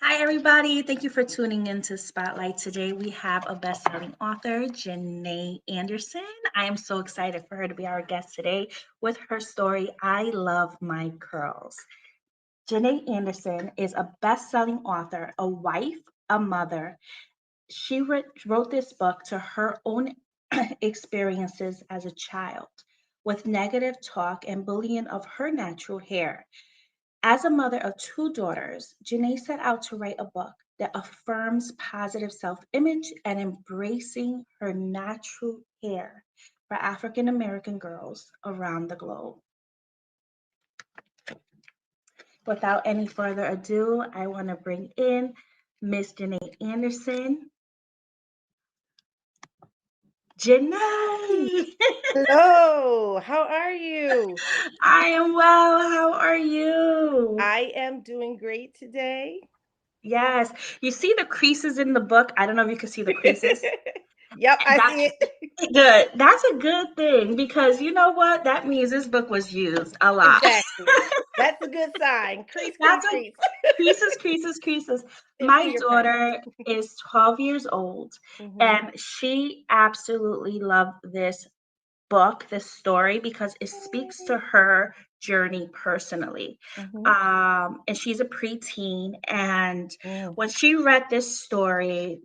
Hi, everybody. Thank you for tuning in to Spotlight. Today, we have a best-selling author, Janay Anderson. I am so excited for her to be our guest today with her story, I Love My Curls. Janay Anderson is a best-selling author, a wife, a mother. She wrote this book to her own experiences as a child with negative talk and bullying of her natural hair. As a mother of two daughters, Janae set out to write a book that affirms positive self image and embracing her natural hair for African American girls around the globe. Without any further ado, I want to bring in Miss Janae Anderson. Janae! Hello, how are you? I am well. How are you? I am doing great today. Yes. You see the creases in the book? I don't know if you can see the creases. Yep, I That's see it. good. That's a good thing because you know what? That means this book was used a lot. Exactly. That's a good sign. Crease, crease, That's a crease. creases, creases, creases. And My fingerprints. daughter is 12 years old Hmm. and she absolutely loved this book, this story, because it speaks to her journey personally. Hmm. And she's a preteen. And Mm. when she read this story,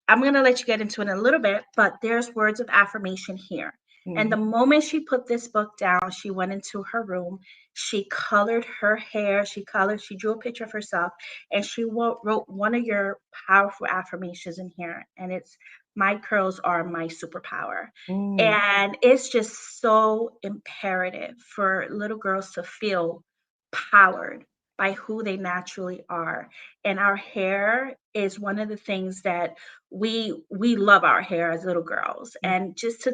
I'm going to let you get into it in a little bit, but there's words of affirmation here. And the Hmm. moment she put this book down, she went into her room. She colored her hair. She drew a picture of herself, and she wrote one of your powerful affirmations in here. And it's, my curls are my superpower. Mm. And it's just so imperative for little girls to feel powered by who they naturally are. And our hair is one of the things that we love our hair as little girls. And just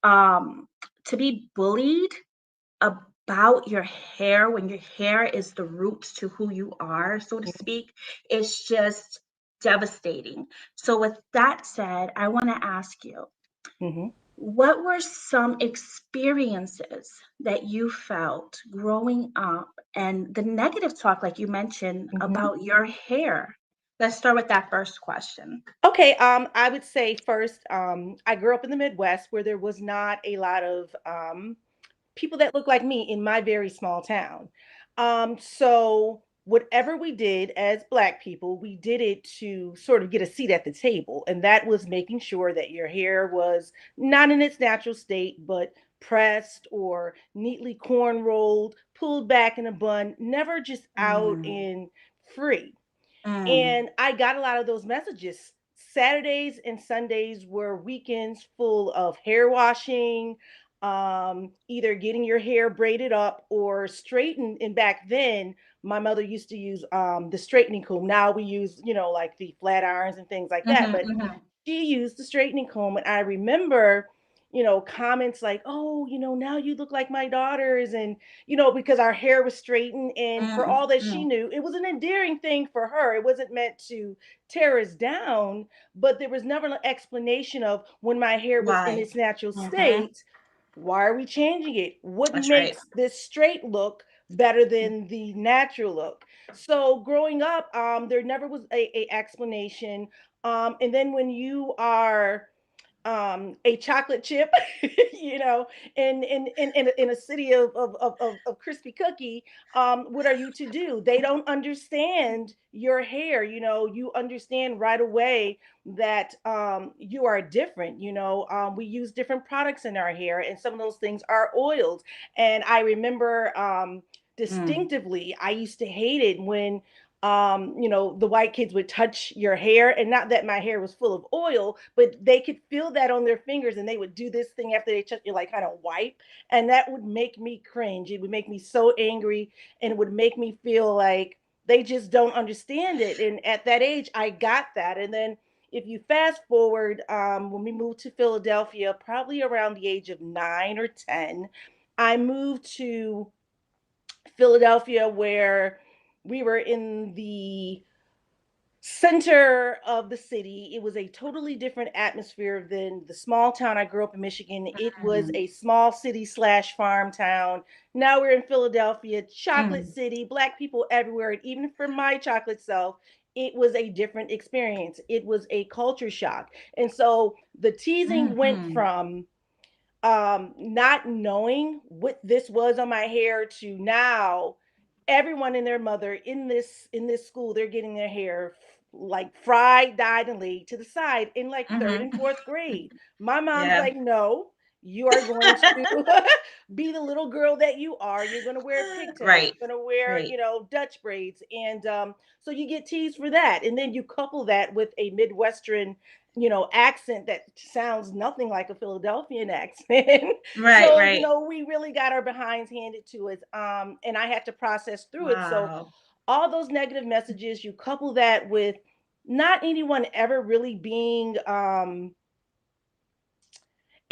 um to be bullied about your hair when your hair is the roots to who you are, so to speak, is just devastating. So with that said, I want to ask you, Hmm. what were some experiences that you felt growing up and the negative talk, like you mentioned, Hmm. about your hair? Let's start with that first question. Okay, I would say first, I grew up in the Midwest where there was not a lot of people that look like me in my very small town. So whatever we did as Black people, we did it to sort of get a seat at the table, and that was making sure that your hair was not in its natural state, but pressed or neatly corn rolled, pulled back in a bun, never just out Mm, and free. mm, And I got a lot of those messages. Saturdays and Sundays were weekends full of hair washing, either getting your hair braided up or straightened. And back then, my mother used to use the straightening comb. Now we use, like the flat irons and things like that. mhm, But mhm. she used the straightening comb. And I remember, comments like, oh, now you look like my daughters. And, because our hair was straightened. And for Mm, all that she mm. knew, it was an endearing thing for her. It wasn't meant to tear us down, but there was never an explanation of when my hair was in Why? its natural Mhm. state. Why are we changing it? What That's right. makes this straight look better than the natural look? So growing up, there never was a explanation. And then when you are a chocolate chip, you know, in a city of crispy cookie, what are you to do? They don't understand your hair. You understand right away that you are different. We use different products in our hair, and some of those things are oils. And I remember Mm, distinctively, I used to hate it when the white kids would touch your hair, and not that my hair was full of oil, but they could feel that on their fingers, and they would do this thing after they touch you, like kind of wipe, and that would make me cringe. It would make me so angry, and it would make me feel like they just don't understand it. And at that age, I got that. And then if you fast forward, when we moved to Philadelphia, probably around the age of 9 or 10, I moved to Philadelphia where we were in the center of the city. It was a totally different atmosphere than the small town I grew up in Michigan. It was Mm, a small city slash farm town. Now we're in Philadelphia, chocolate mm, city, black people everywhere. And even for my chocolate self, it was a different experience. It was a culture shock. And so the teasing went mhm. from not knowing what this was on my hair to now everyone and their mother in this school, they're getting their hair like fried, dyed, and laid to the side in like third Mhm. and fourth grade. My mom's Yeah. like, no, you are going to be the little girl that you are. You're going to wear pigtails. Right. You're going to wear, Right. Dutch braids. And so you get teased for that. And then you couple that with a Midwestern, accent that sounds nothing like a Philadelphian accent. Right, So, right. we really got our behinds handed to us. And I had to process through it. So Wow. all those negative messages, you couple that with not anyone ever really being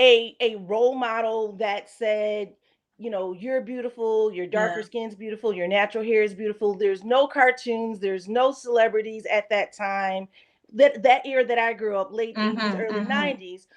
a role model that said, you're beautiful, your darker Yeah. skin's beautiful, your natural hair is beautiful. There's no cartoons, there's no celebrities at that time. That era that I grew up, late 80s, Mhm, early mhm. 90s,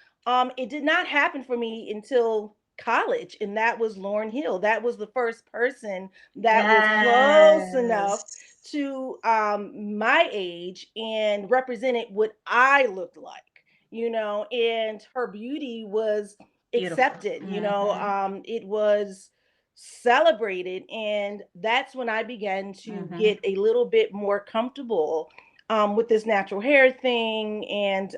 it did not happen for me until college, and that was Lauryn Hill. That was the first person that was close enough Yes. to my age and represented what I looked like, and her beauty was Beautiful. accepted, Mhm, it was celebrated. And that's when I began to mhm. get a little bit more comfortable with this natural hair thing. And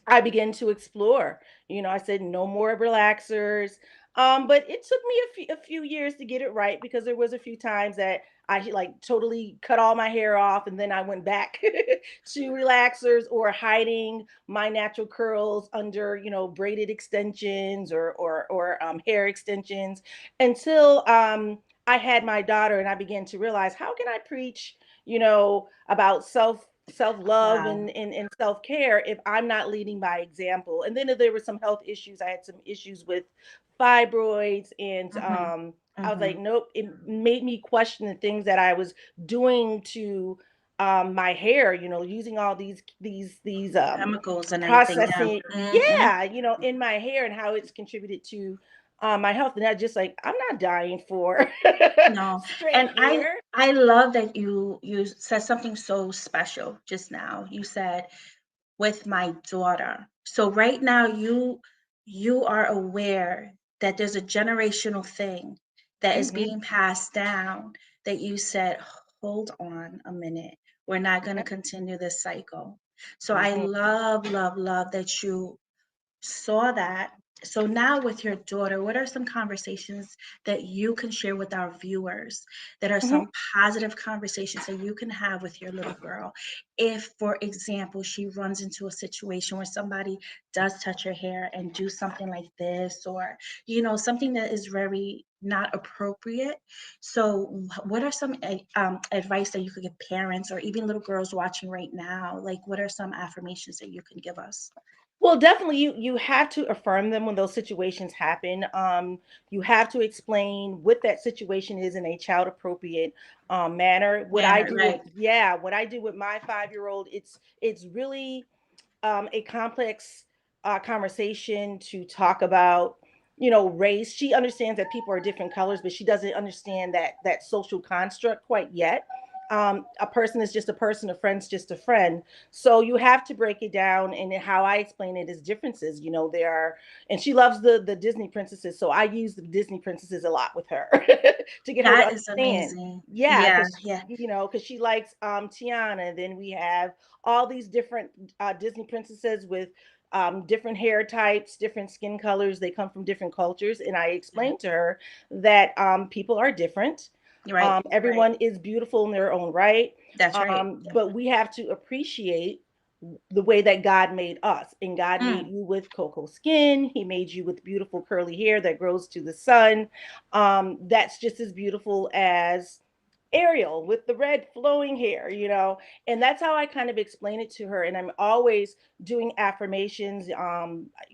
I began to explore. I said no more relaxers. But it took me a few years to get it right, because there was a few times that I like totally cut all my hair off, and then I went back to relaxers or hiding my natural curls under, braided extensions or hair extensions, until I had my daughter and I began to realize, how can I preach, about self love Wow. and self care if I'm not leading by example. And then if there were some health issues, I had some issues with fibroids, and Mhm, I was like, mhm. nope. It made me question the things that I was doing to my hair, using all these Chemicals and everything, yeah. processing, Mhm. yeah, in my hair, and how it's contributed to my health. And I just like, I'm not dying for No, and straight I hair. I love that you said something so special just now. You said, "With my daughter." So right now you are aware that there's a generational thing that is Hmm. being passed down, that you said, "Hold on a minute. We're not gonna continue this cycle." So I Hmm. love, love, love that you saw that. So now with your daughter, what are some conversations that you can share with our viewers, that are Hmm. some positive conversations that you can have with your little girl? If, for example, she runs into a situation where somebody does touch her hair and do something like this, or, something that is very not appropriate. So what are some advice that you could give parents or even little girls watching right now? Like, what are some affirmations that you can give us? Well, definitely, you have to affirm them when those situations happen. You have to explain what that situation is in a child appropriate manner. What I Manner, do with right. Yeah, what I do with my 5 year old, it's really a complex conversation to talk about, race. She understands that people are different colors, but she doesn't understand that social construct quite yet. A person is just a person, a friend's just a friend. So you have to break it down. And how I explain it is differences. There are, and she loves the Disney princesses, so I use the Disney princesses a lot with her to get her to That is understand. amazing. Yeah, Yeah, because yeah. because she likes Tiana. Then we have all these different Disney princesses with different hair types, different skin colors. They come from different cultures. And I Yeah. explained to her that people are different. Right, right. Everyone is beautiful in their own right. That's right. That's But we have to appreciate the way that God made us. And God right. made you with cocoa skin. He made you with beautiful curly hair that grows to the sun. That's just as beautiful as Ariel with the red flowing hair, and that's how I kind of explain it to her. And I'm always doing affirmations.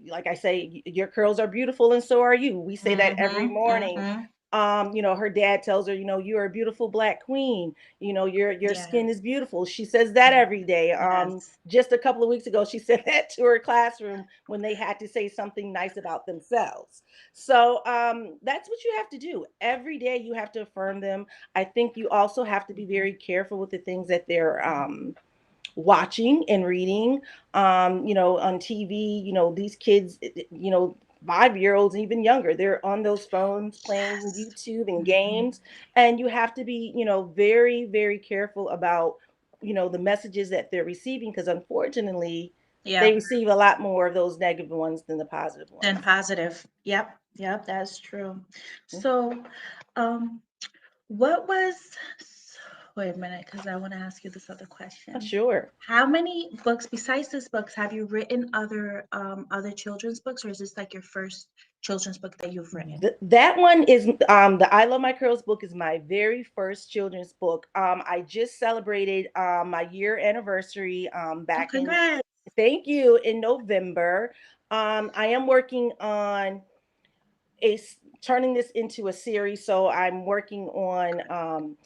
Like I say, your curls are beautiful and so are you. We say that every Mhm, morning. mhm. Her dad tells her, you're a beautiful black queen. Your skin is Yes. beautiful. She says that every day. Yes. Just a couple of weeks ago, she said that to her classroom when they had to say something nice about themselves. So that's what you have to do every day. You have to affirm them. I think you also have to be Mhm. very careful with the things that they're watching and reading. On TV, these kids, 5 year olds, even younger, they're on those phones playing Yes. YouTube and Mhm. games. And you have to be, very, very careful about, the messages that they're receiving, because unfortunately, they Yep. receive a lot more of those negative ones than the positive Then ones. positive. Yep. Yep. That's true. So, um, what was, wait a minute, because I want to ask you this other question. Sure. How many books besides this books have you written other children's books, or is this like your first children's book that you've written? That one is the I Love My Curls book is my very first children's book. I just celebrated my year anniversary Oh, back in, congrats. thank you, in November. I am working on turning this into a series, so I'm working on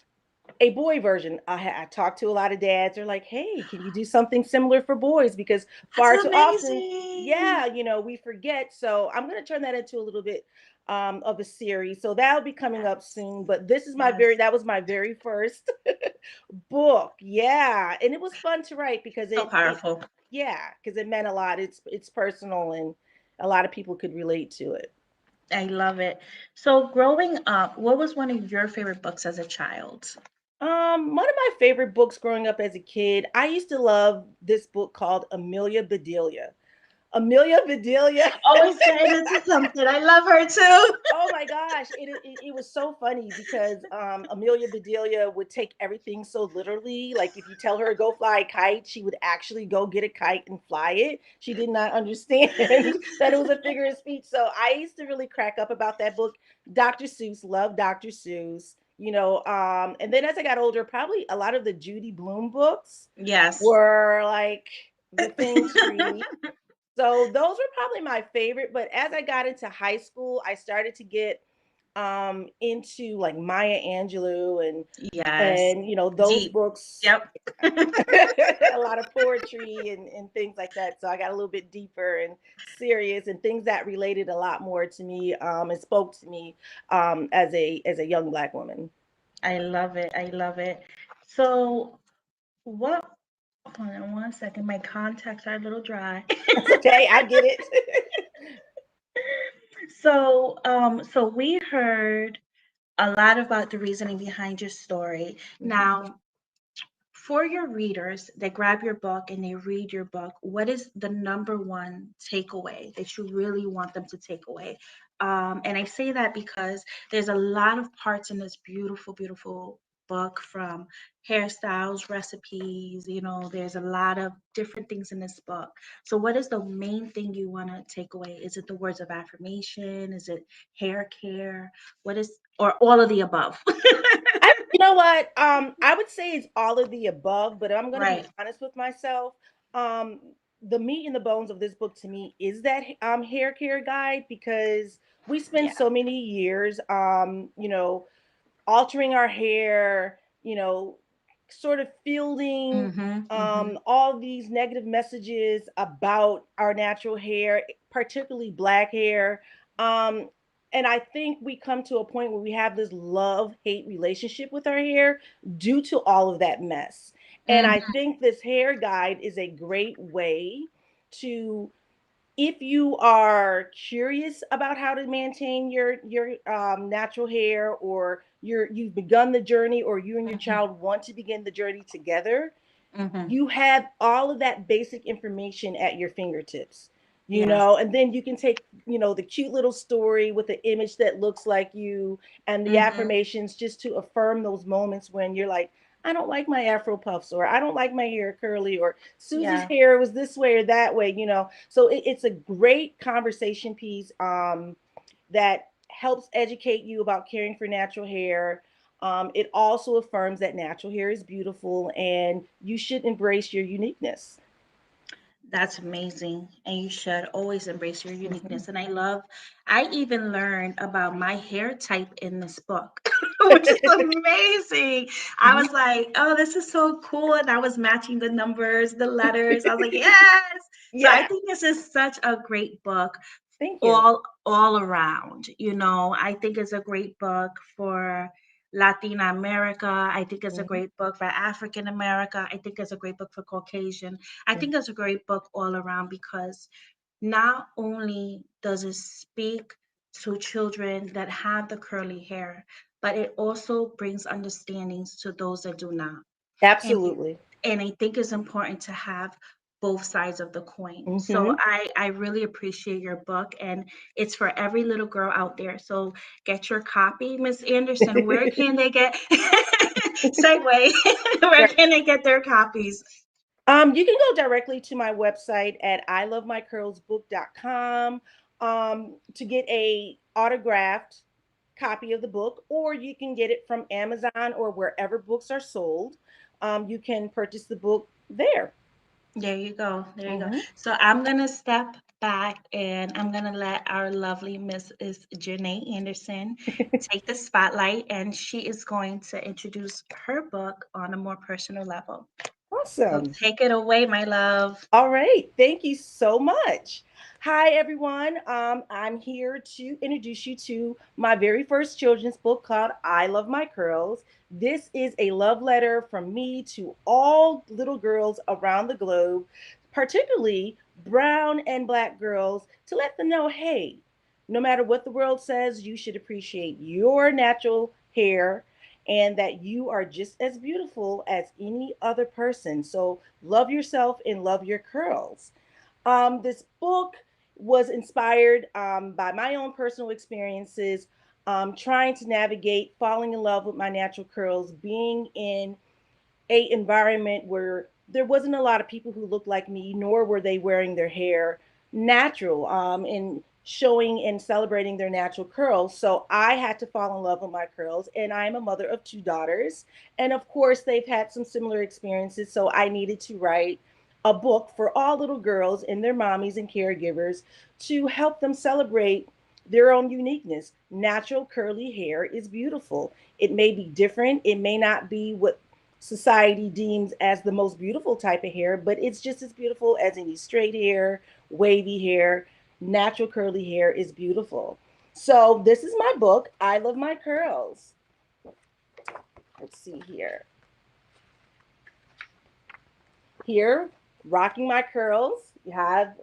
a boy version. I talked to a lot of dads. They're like, "Hey, can you do something similar for boys?" Because That's far too often, amazing. yeah, we forget. So I'm going to turn that into a little bit of a series. So that'll be coming up Yes. soon. But this is Yes. that was my very first book. Yeah, and it was fun to write because So powerful. yeah, because it meant a lot. It's personal, and a lot of people could relate to it. I love it. So, growing up, what was one of your favorite books as a child? One of my favorite books growing up as a kid, I used to love this book called Amelia Bedelia. Amelia Bedelia. Always getting into something. I love her too. Oh my gosh, it was so funny because Amelia Bedelia would take everything so literally. Like if you tell her to go fly a kite, she would actually go get a kite and fly it. She did not understand that it was a figure of speech. So I used to really crack up about that book. Dr. Seuss, love Dr. Seuss. And then as I got older, probably a lot of the Judy Blume books Yes. were like the thing to read. So those were probably my favorite. But as I got into high school, I started to get into like Maya Angelou Yes. and those Deep. books. Yep. A lot of poetry and things like that. So I got a little bit deeper and serious and things that related a lot more to me and spoke to me as a young black woman. I love it. I love it. So, what? Hold on one second. My contacts are a little dry. That's okay. I get it. So we heard a lot about the reasoning behind your story. Mhm. Now, for your readers that grab your book and they read your book, what is the number one takeaway that you really want them to take away? And I say that because there's a lot of parts in this beautiful, beautiful book, from hairstyles, recipes, there's a lot of different things in this book. So, what is the main thing you want to take away? Is it the words of affirmation? Is it hair care? Or all of the above? You know what? I would say it's all of the above, but I'm going to be Right. honest with myself. Um, the meat and the bones of this book to me is that hair care guide, because we spend Yeah. so many years, altering our hair, sort of fielding Mm-hmm. Mm-hmm. all these negative messages about our natural hair, particularly black hair. Um, and I think we come to a point where we have this love hate relationship with our hair due to all of that mess. And I Mm-hmm. think this hair guide is a great way to, if you are curious about how to maintain your natural hair, or you've begun the journey, or you and your Mm-hmm. child want to begin the journey together, Mm-hmm. you have all of that basic information at your fingertips, Yes. and then you can take, the cute little story with the image that looks like you, and the Mm-hmm. affirmations, just to affirm those moments when you're like, I don't like my afro puffs, or I don't like my hair curly, or Susie's Yeah. hair was this way or that way, so it's a great conversation piece that helps educate you about caring for natural hair. It also affirms that natural hair is beautiful and you should embrace your uniqueness. That's amazing. And you should always embrace your Mhm. uniqueness. And I even learned about my hair type in this book, which is amazing. I Mhm. was like, oh, this is so cool. And I was matching the numbers, the letters. I was like, yes. So I Yeah, think this is such a great book thank you. all around. I think it's a great book for Latina America. I think it's a Mhm. great book for African America. I think it's a great book for Caucasian. I think it's a great book all around because not only does it speak to children that have the curly hair, but it also brings understandings to those that do not. And Absolutely. and I think it's important to have both sides of the coin. So Mhm. I really appreciate your book, and it's for every little girl out there. So get your copy, Miss Anderson. Where can they get segue? Where Right. can they get their copies? You can go directly to my website at ilovemycurlsbook.com to get a autographed copy of the book, or you can get it from Amazon or wherever books are sold. You can purchase the book there. There you go. There you go. Hmm. So I'm gonna step back and I'm gonna let our lovely Mrs. Janay Anderson take the spotlight, and she is going to introduce her book on a more personal level. So Awesome. take it away, my love. All right. Thank you so much. Hi, everyone. I'm here to introduce you to my very first children's book called I Love My Curls. This is a love letter from me to all little girls around the globe, particularly brown and black girls, to let them know hey, no matter what the world says, you should appreciate your natural hair and that you are just as beautiful as any other person. So love yourself and love your curls. This book was inspired by my own personal experiences, trying to navigate falling in love with my natural curls, being in a environment where there wasn't a lot of people who looked like me, nor were they wearing their hair natural and showing and celebrating their natural curls. So I had to fall in love with my curls, and I'm a mother of two daughters, and of course they've had some similar experiences. So I needed to write a book for all little girls and their mommies and caregivers to help them celebrate their own uniqueness. Natural curly hair is beautiful. It may be different, it may not be what society deems as the most beautiful type of hair, but it's just as beautiful as any straight hair, wavy hair. Natural curly hair is beautiful. So, this is my book, I Love My Curls. Let's see here. Here, rocking my curls, you have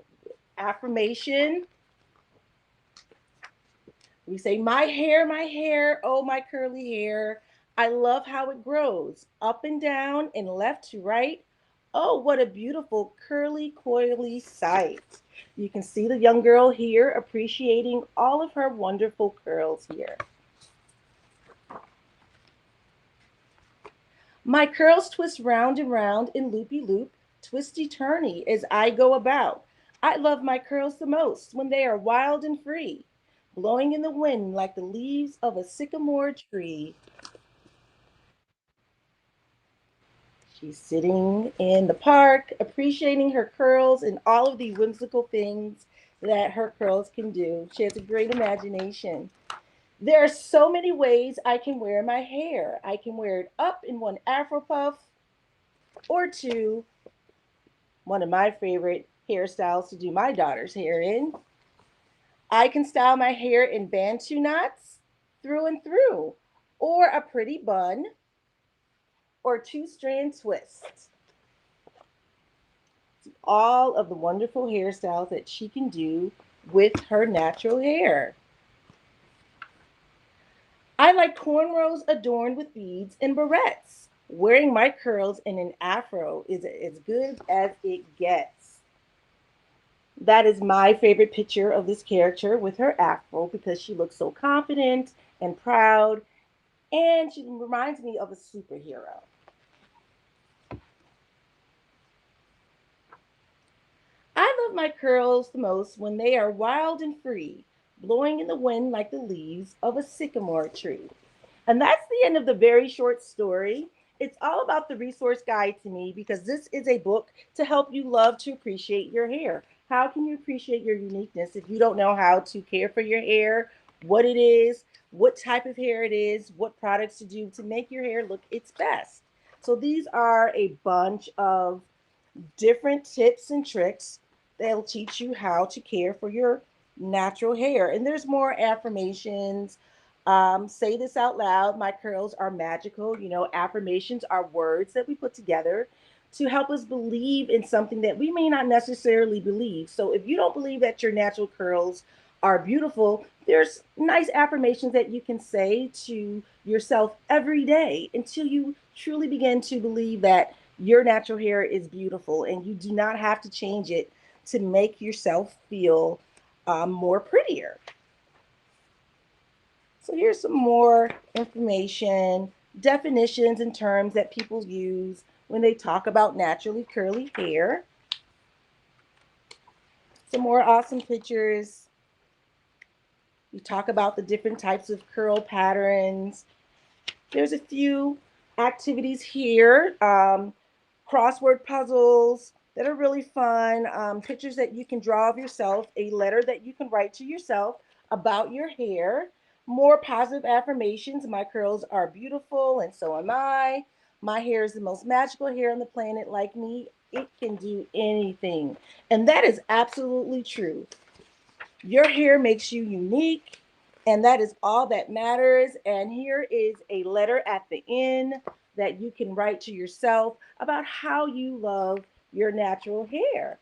affirmation. We say, my hair, oh, my curly hair. I love how it grows up and down and left to right. Oh, what a beautiful curly, coily sight. You can see the young girl here appreciating all of her wonderful curls here. My curls twist round and round in loopy loop, twisty turny as I go about. I love my curls the most when they are wild and free, blowing in the wind like the leaves of a sycamore tree. She's sitting in the park, appreciating her curls and all of the whimsical things that her curls can do. She has a great imagination. There are so many ways I can wear my hair. I can wear it up in one afro puff or two, one of my favorite hairstyles to do my daughter's hair in. I can style my hair in bantu knots through and through, or a pretty bun, or two strand twists. All of the wonderful hairstyles that she can do with her natural hair. I like cornrows adorned with beads and barrettes. Wearing my curls in an afro is as good as it gets. That is my favorite picture of this character with her afro because she looks so confident and proud, and she reminds me of a superhero. I love my curls the most when they are wild and free, blowing in the wind like the leaves of a sycamore tree. And that's the end of the very short story. It's all about the resource guide to me because this is a book to help you love to appreciate your hair. How can you appreciate your uniqueness if you don't know how to care for your hair, what it is, what type of hair it is, what products to do to make your hair look its best? So these are a bunch of different tips and tricks that'll teach you how to care for your natural hair. And there's more affirmations. Say this out loud. My curls are magical. You know, affirmations are words that we put together to help us believe in something that we may not necessarily believe. So if you don't believe that your natural curls are beautiful, there's nice affirmations that you can say to yourself every day until you truly begin to believe that your natural hair is beautiful and you do not have to change it to make yourself feel more prettier. So here's some more information, definitions and terms that people use when they talk about naturally curly hair. Some more awesome pictures. We talk about the different types of curl patterns. There's a few activities here, crossword puzzles that are really fun, pictures that you can draw of yourself, a letter that you can write to yourself about your hair, more positive affirmations. My curls are beautiful, and so am I. My hair is the most magical hair on the planet. Like me, it can do anything. And that is absolutely true. Your hair makes you unique, and that is all that matters. And here is a letter at the end that you can write to yourself about how you love your natural hair.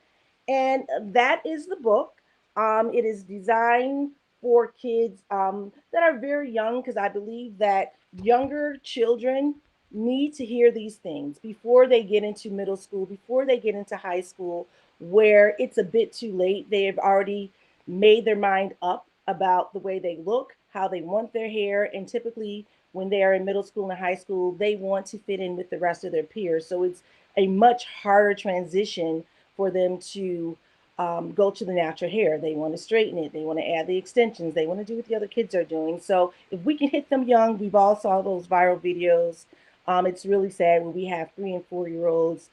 And that is the book. It is designed for kids that are very young because I believe that younger children need to hear these things before they get into middle school, before they get into high school, where it's a bit too late. They have already made their mind up about the way they look, how they want their hair, and typically when they are in middle school and high school, they want to fit in with the rest of their peers. So it's a much harder transition for them to go to the natural hair. They want to straighten it. They want to add the extensions. They want to do what the other kids are doing. So if we can hit them young, we've all saw those viral videos. It's really sad when we have 3 and 4 year olds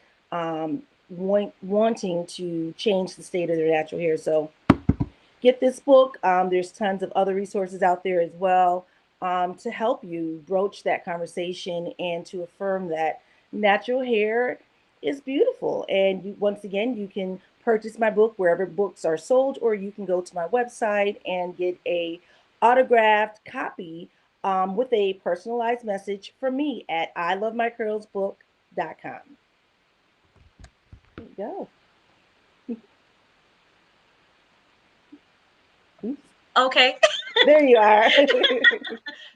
wanting to change the state of their natural hair. So get this book. There's tons of other resources out there as well to help you broach that conversation and to affirm that natural hair is beautiful. And you, once again, you can purchase my book wherever books are sold, or you can go to my website and get a autographed copy with a personalized message from me at ilovemycurlsbook.com. There you go. Oops. Okay. There you are.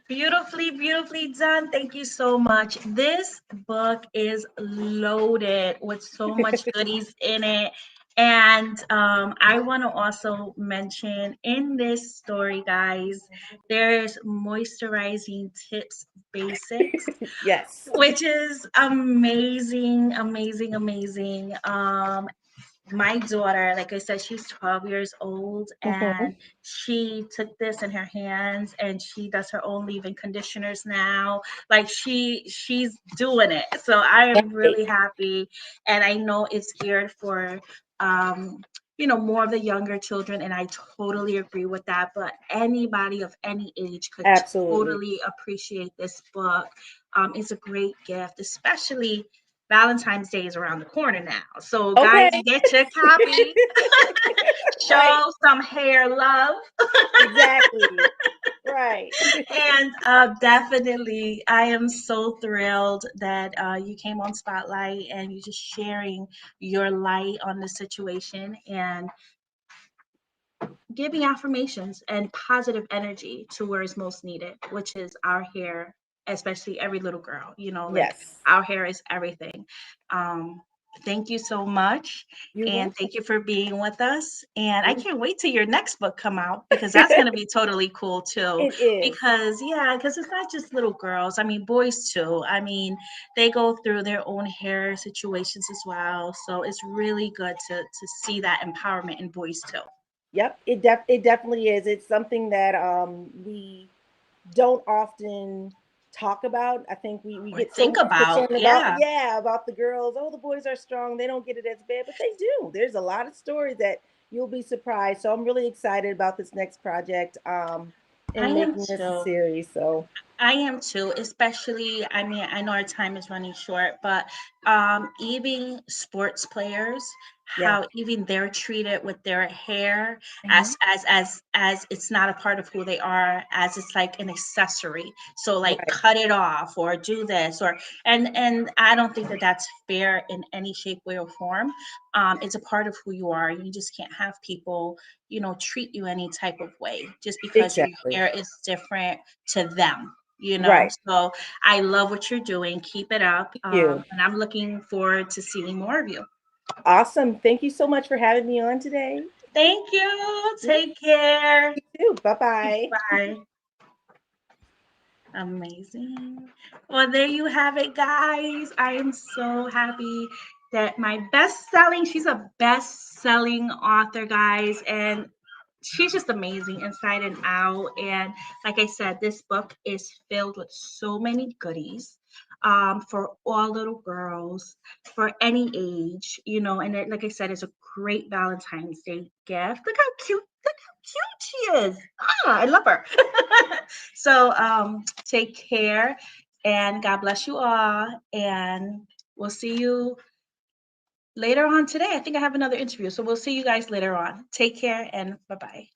Beautifully, beautifully done. Thank you so much. This book is loaded with so much goodies in it. And I want to also mention in this story, guys, there's moisturizing tips basics, Yes. which is amazing, amazing, amazing. My daughter, like I said, she's 12 years old Mm-hmm. and she took this in her hands and she does her own leave-in conditioners now. Like she's doing it. So I am Right. really happy. And I know it's geared for um more of the younger children, and I totally agree with that. But anybody of any age could Absolutely. totally appreciate this book. It's a great gift, especially Valentine's Day is around the corner now. So, Okay. guys, get your copy, Right. show some hair love, Exactly. Right. and definitely, I am so thrilled that you came on Spotlight and you're just sharing your light on the situation and giving affirmations and positive energy to where it's most needed, which is our hair, especially every little girl. Like Yes. our hair is everything. Um, thank you so much, You're and welcome. thank you for being with us. And I It can't wait till your next book come out because that's going to be totally cool too. is. Because it's not just little girls. I mean, boys too. I mean, they go through their own hair situations as well. So it's really good to see that empowerment in boys too. Yep. It definitely is. It's something that we don't often talk about. I think we Or get so think about, concerned about, yeah. yeah, about the girls. Oh, the boys are strong. They don't get it as bad, but they do. There's a lot of stories that you'll be surprised. So I'm really excited about this next project, I and am making this a too. series. So I am too, especially, I mean, I know our time is running short, but even sports players, yeah. how even they're treated with their hair Hmm. as it's not a part of who they are, as it's like an accessory. So like Right. cut it off or do this or and I don't think that that's fair in any shape, way, or form. It's a part of who you are. You just can't have people, treat you any type of way just because your Exactly. hair is different to them. Right. So I love what you're doing. Keep it up. Thank you. And I'm looking forward to seeing more of you. Awesome. Thank you so much for having me on today. Thank you. Yeah, Take care. you too. Bye bye. Bye. Amazing. Well, there you have it, guys. I am so happy that she's a best-selling author, guys, and she's just amazing inside and out. And like I said, this book is filled with so many goodies for all little girls, for any age, and like I said, it's a great Valentine's Day gift. Look how cute she is. I love her. So take care and God bless you all. And we'll see you later on today. I think I have another interview. So we'll see you guys later on. Take care and bye bye.